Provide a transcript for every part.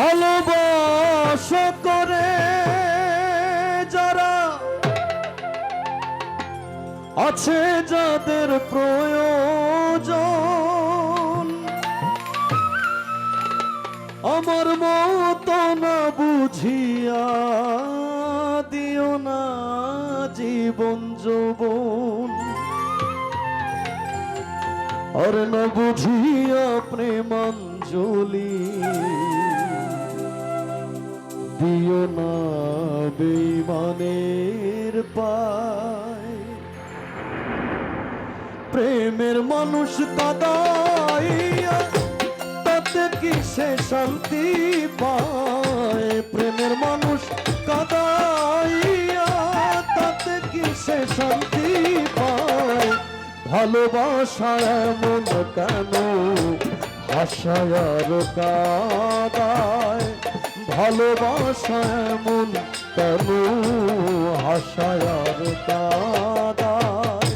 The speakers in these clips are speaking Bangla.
ভালোবাসা করে যারা আছে যাদের প্রয়োজন, আমার মতো না বুঝিয়া দিও না জীবন যৌবন, আর না বুঝিয়া প্রেমাঞ্জলি দিও না বেঈমানের পায়। প্রেমের মানুষ কাঁদাইয়া তাতে কি সে শান্তি পায়? প্রেমের মানুষ কাঁদাইয়া তাতে কি সে শান্তি পায়? ভালোবাসা এমন কেন আশায় আর কাঁদায়? ভালোবাসা এমন কেন আশায় আর কাঁদায়?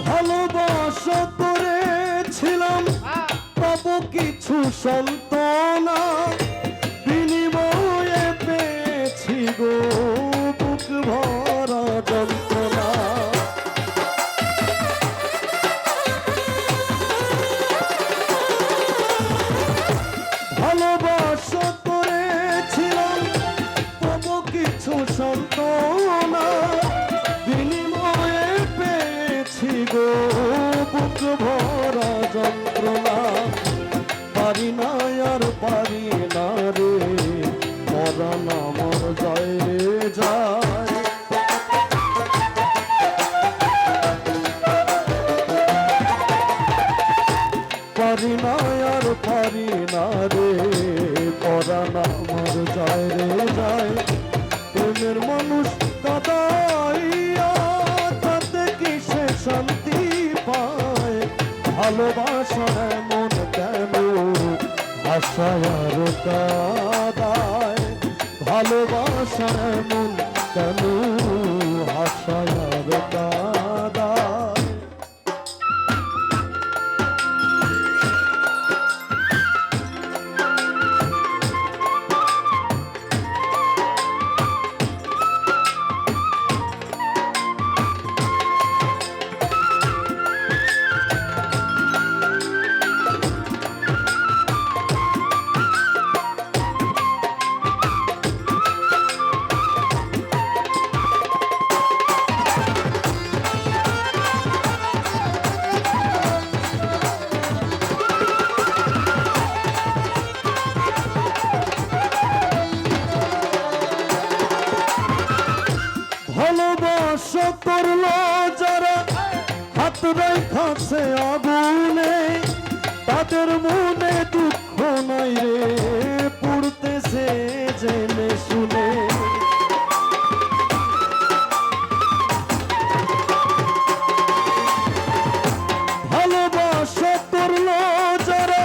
ভালোবাসা করেছিলাম পাবো কিছু সান্ত্বনা, বিনিময়ে পেয়েছি গো বুক ভরা যন্ত্রণা। ভালোবাসা করেছিলাম পাবো কিছু সান্ত্বনা, বিনিময়ে পেয়েছি গো বুক ভরা যন্ত্রণা। পারি না আর পারি না রে, মরণ আমার যায় রে যায়। পারি না আর পারি না রে, পরাণ আমার যায় রে যায়। প্রেমের মানুষ কাঁদাইয়া তাতে কি সে শান্তি পায়? ভালোবাসা এমন কেন আশায় আর কাঁদায়? ভালোবাসা এমন কেন আশায় আর কাঁদায়? ভালোবাসা করলো যারা হাত রেখাছে আগুনে, তাদের মনে দুঃখ নাই রে পুড়তেছে জেনে শুনে। ভালোবাসা করলো যারা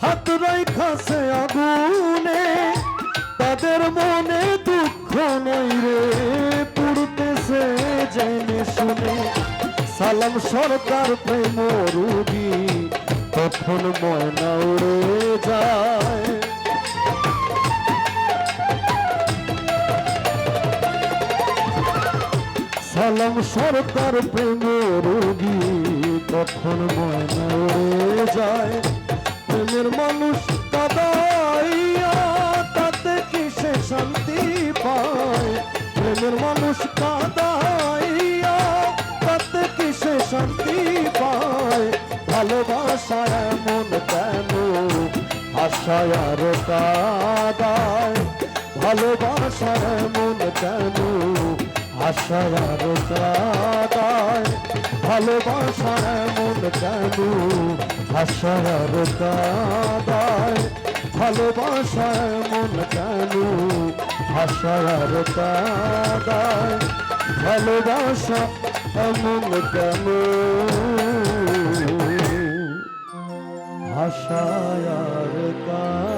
হাত রেখাছে আগুনে, তাদের মনে দুঃখ নাই রে পুড়তেছে জেনে শুনে। সালাম সরকার প্রেম রুগী তখন ময়না উড়ে যায়। সালাম সরকার প্রেম রুগী তখন ময়না উড়ে যায়। প্রেমের মানুষ কাঁদাইয়া তাতে কি সে শান্তি পায়? প্রেমের মানুষ কাঁদাইয়া তাতে কি সে শান্তি পায়? ভালোবাসা এমন কেন আশায় আর কাঁদায়? ভালোবাসার এমন কেন আশায় আর কাদায় ভালোবাসার এমন কেন আশায় আর কাদায় ভালোবাসা এমন কেন আশায় আর কাদায় ভালোবাসা এমন কেন আশায় আর কাদায়